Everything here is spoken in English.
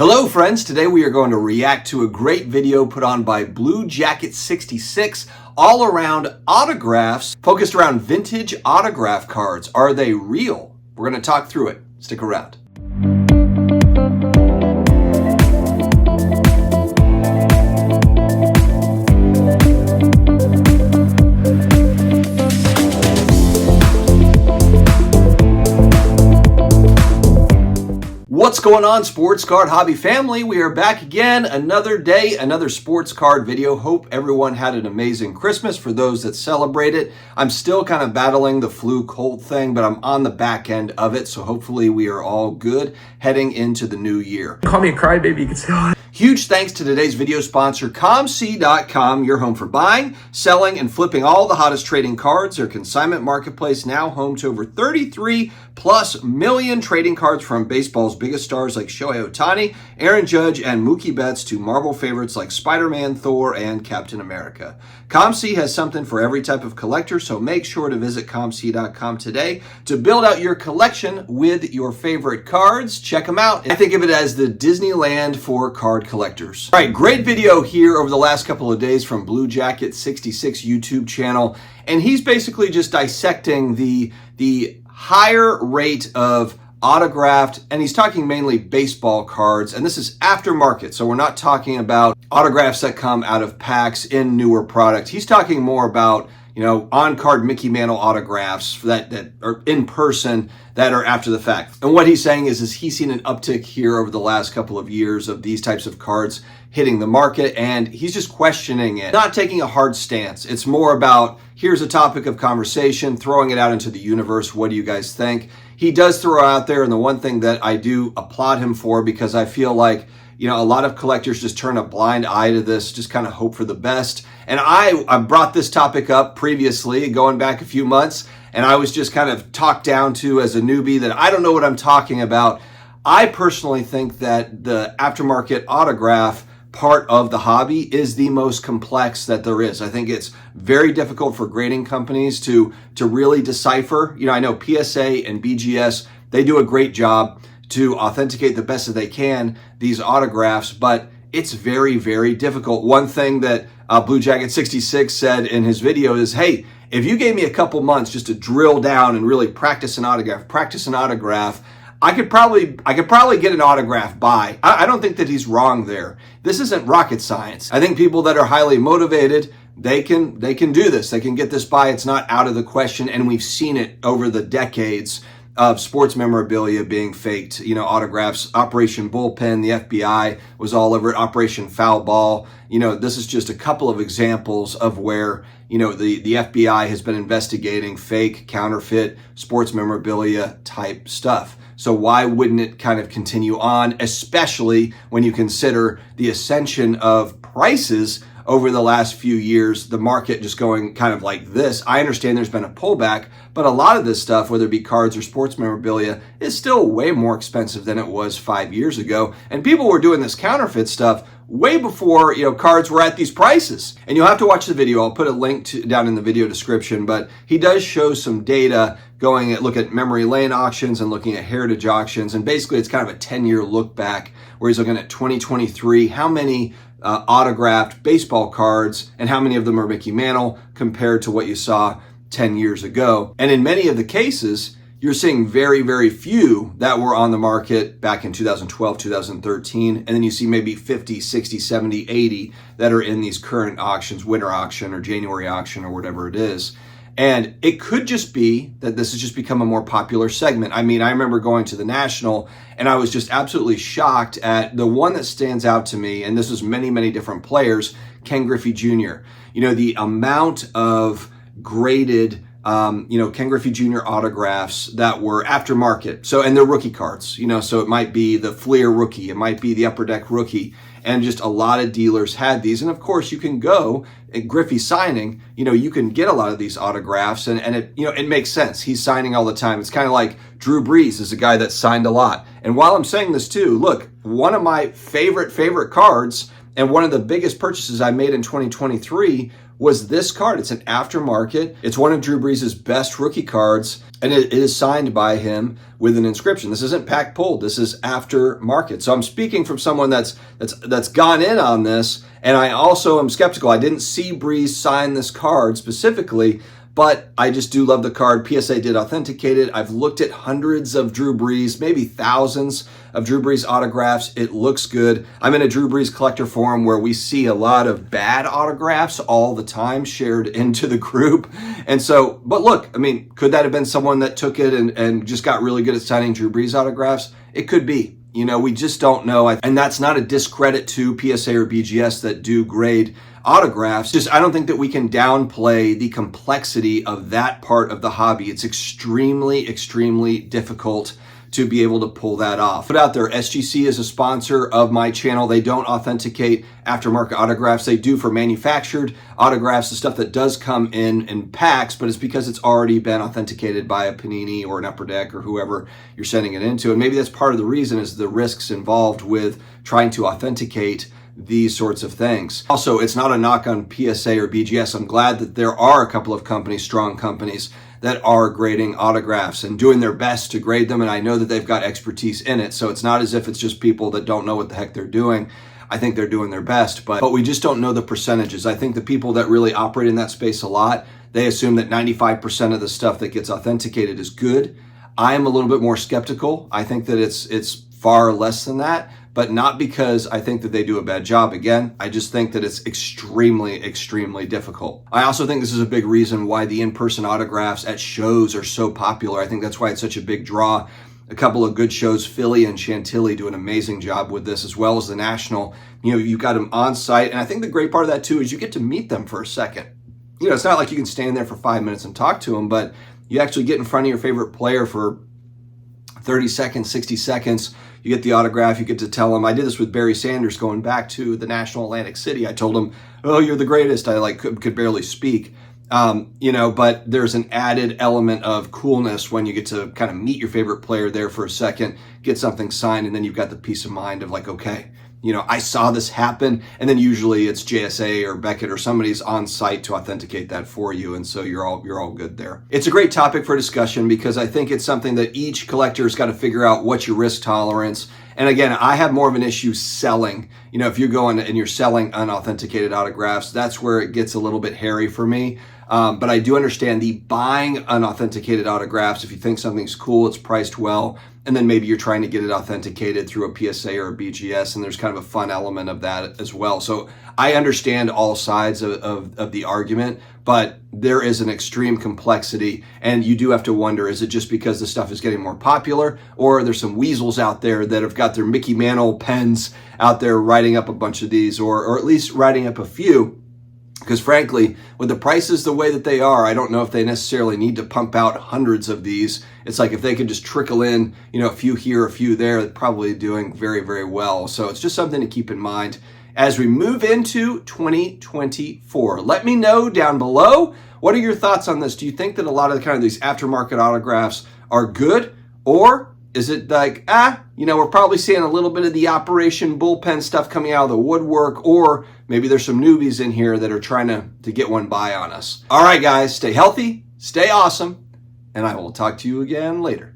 Hello friends, today we are going to react to a great video put on by Blue Jacket 66 all around autographs, focused around vintage autograph cards. Are they real? We're going to talk through it. Stick around. What's going on, sports card hobby family? We are back again, another day, another sports card video. Hope everyone had an amazing Christmas for those that celebrate it. I'm still kind of battling the flu cold thing, but I'm on the back end of it, so hopefully we are all good heading into the new year. Call me a crybaby, you can say. Huge thanks to today's video sponsor, COMC.com, your home for buying, selling, and flipping all the hottest trading cards. Their consignment marketplace now home to over 33+ million trading cards, from baseball's biggest stars like Shohei Ohtani, Aaron Judge, and Mookie Betts to Marvel favorites like Spider-Man, Thor, and Captain America. COMC has something for every type of collector, so make sure to visit COMC.com today to build out your collection with your favorite cards. Check them out. I think of it as the Disneyland for card collectors. All right, great video here over the last couple of days from Blue Jacket 66 YouTube channel, and he's basically just dissecting the higher rate of autographed, and he's talking mainly baseball cards, and this is aftermarket, so we're not talking about autographs that come out of packs in newer product. He's talking more about, you know, on-card Mickey Mantle autographs that are in person that are after the fact. And what he's saying is he's seen an uptick here over the last couple of years of these types of cards hitting the market, and he's just questioning it, not taking a hard stance. It's more about, here's a topic of conversation, throwing it out into the universe. What do you guys think? He does throw out there, and the one thing that I do applaud him for, because I feel like, you know, a lot of collectors just turn a blind eye to this, just kind of hope for the best. And I brought this topic up previously, going back a few months, and I was just kind of talked down to as a newbie that I don't know what I'm talking about. I personally think that the aftermarket autograph part of the hobby is the most complex that there is. I think it's very difficult for grading companies to really decipher. You know, I know PSA and BGS, they do a great job to authenticate the best that they can these autographs, but it's very, very difficult. One thing that Blue Jacket 66 said in his video is, hey, if you gave me a couple months just to drill down and really practice an autograph, I could probably get an autograph by. I don't think that he's wrong there. This isn't rocket science. I think people that are highly motivated, they can do this. They can get this by. It's not out of the question, and we've seen it over the decades of sports memorabilia being faked. You know, autographs, Operation Bullpen, the FBI was all over it, Operation Foul Ball. You know, this is just a couple of examples of where, you know, the FBI has been investigating fake, counterfeit, sports memorabilia type stuff. So why wouldn't it kind of continue on, especially when you consider the ascension of prices over the last few years, the market just going kind of like this. I understand there's been a pullback, but a lot of this stuff, whether it be cards or sports memorabilia, is still way more expensive than it was 5 years ago. And people were doing this counterfeit stuff way before, you know, cards were at these prices. And you'll have to watch the video. I'll put a link down in the video description, but he does show some data look at memory lane auctions and looking at heritage auctions. And basically it's kind of a 10-year look back where he's looking at 2023, how many autographed baseball cards and how many of them are Mickey Mantle compared to what you saw 10 years ago. And in many of the cases, you're seeing very, very few that were on the market back in 2012, 2013. And then you see maybe 50, 60, 70, 80 that are in these current auctions, winter auction or January auction or whatever it is. And it could just be that this has just become a more popular segment. I mean, I remember going to the National and I was just absolutely shocked at the one that stands out to me. And this was many, many different players, Ken Griffey Jr. You know, the amount of graded, Ken Griffey Jr. autographs that were aftermarket. So, and they're rookie cards, you know, so it might be the Fleer rookie, it might be the Upper Deck rookie. And just a lot of dealers had these. And of course you can go at Griffey signing, you know, you can get a lot of these autographs and it, you know, it makes sense. He's signing all the time. It's kind of like Drew Brees is a guy that signed a lot. And while I'm saying this too, look, one of my favorite cards and one of the biggest purchases I made in 2023 was this card. It's an aftermarket. It's one of Drew Brees' best rookie cards, and it is signed by him with an inscription. This isn't pack pulled. This is aftermarket. So I'm speaking from someone that's gone in on this, and I also am skeptical. I didn't see Brees sign this card specifically, but I just do love the card. PSA did authenticate it. I've looked at hundreds of Drew Brees, maybe thousands of Drew Brees autographs. It looks good. I'm in a Drew Brees collector forum where we see a lot of bad autographs all the time shared into the group. And so, but look, I mean, could that have been someone that took it and just got really good at signing Drew Brees autographs? It could be. You know, we just don't know. And that's not a discredit to PSA or BGS that do grade autographs. Just, I don't think that we can downplay the complexity of that part of the hobby. It's extremely, extremely difficult to be able to pull that off. Put out there, SGC is a sponsor of my channel. They don't authenticate aftermarket autographs. They do for manufactured autographs, the stuff that does come in packs, but it's because it's already been authenticated by a Panini or an Upper Deck or whoever you're sending it into. And maybe that's part of the reason is the risks involved with trying to authenticate these sorts of things. Also, it's not a knock on PSA or BGS. I'm glad that there are a couple of companies, strong companies, that are grading autographs and doing their best to grade them. And I know that they've got expertise in it. So it's not as if it's just people that don't know what the heck they're doing. I think they're doing their best, but we just don't know the percentages. I think the people that really operate in that space a lot, they assume that 95% of the stuff that gets authenticated is good. I am a little bit more skeptical. I think that it's far less than that, but not because I think that they do a bad job. Again, I just think that it's extremely, extremely difficult. I also think this is a big reason why the in-person autographs at shows are so popular. I think that's why it's such a big draw. A couple of good shows, Philly and Chantilly, do an amazing job with this, as well as the National. You know, you've got them on site, and I think the great part of that too is you get to meet them for a second. You know, it's not like you can stand there for 5 minutes and talk to them, but you actually get in front of your favorite player for 30 seconds, 60 seconds. You get the autograph, you get to tell him. I did this with Barry Sanders going back to the National Atlantic City. I told him, oh, you're the greatest. I could barely speak. You know, but there's an added element of coolness when you get to kind of meet your favorite player there for a second, get something signed, and then you've got the peace of mind of like, okay, you know, I saw this happen. And then usually it's JSA or Beckett or somebody's on site to authenticate that for you. And so you're all good there. It's a great topic for discussion because I think it's something that each collector's got to figure out what's your risk tolerance. And again, I have more of an issue selling. You know, if you're going and you're selling unauthenticated autographs, that's where it gets a little bit hairy for me. But I do understand the buying unauthenticated autographs. If you think something's cool, it's priced well, and then maybe you're trying to get it authenticated through a PSA or a BGS, and there's kind of a fun element of that as well. So I understand all sides of the argument, but there is an extreme complexity, and you do have to wonder, is it just because the stuff is getting more popular, or there's some weasels out there that have got their Mickey Mantle pens out there writing up a bunch of these, or at least writing up a few? Because frankly, with the prices the way that they are, I don't know if they necessarily need to pump out hundreds of these. It's like if they could just trickle in, you know, a few here, a few there, they're probably doing very, very well. So it's just something to keep in mind as we move into 2024. Let me know down below, what are your thoughts on this? Do you think that a lot of the kind of these aftermarket autographs are good, or is it like, you know, we're probably seeing a little bit of the Operation Bullpen stuff coming out of the woodwork, or maybe there's some newbies in here that are trying to get one by on us. All right, guys, stay healthy, stay awesome, and I will talk to you again later.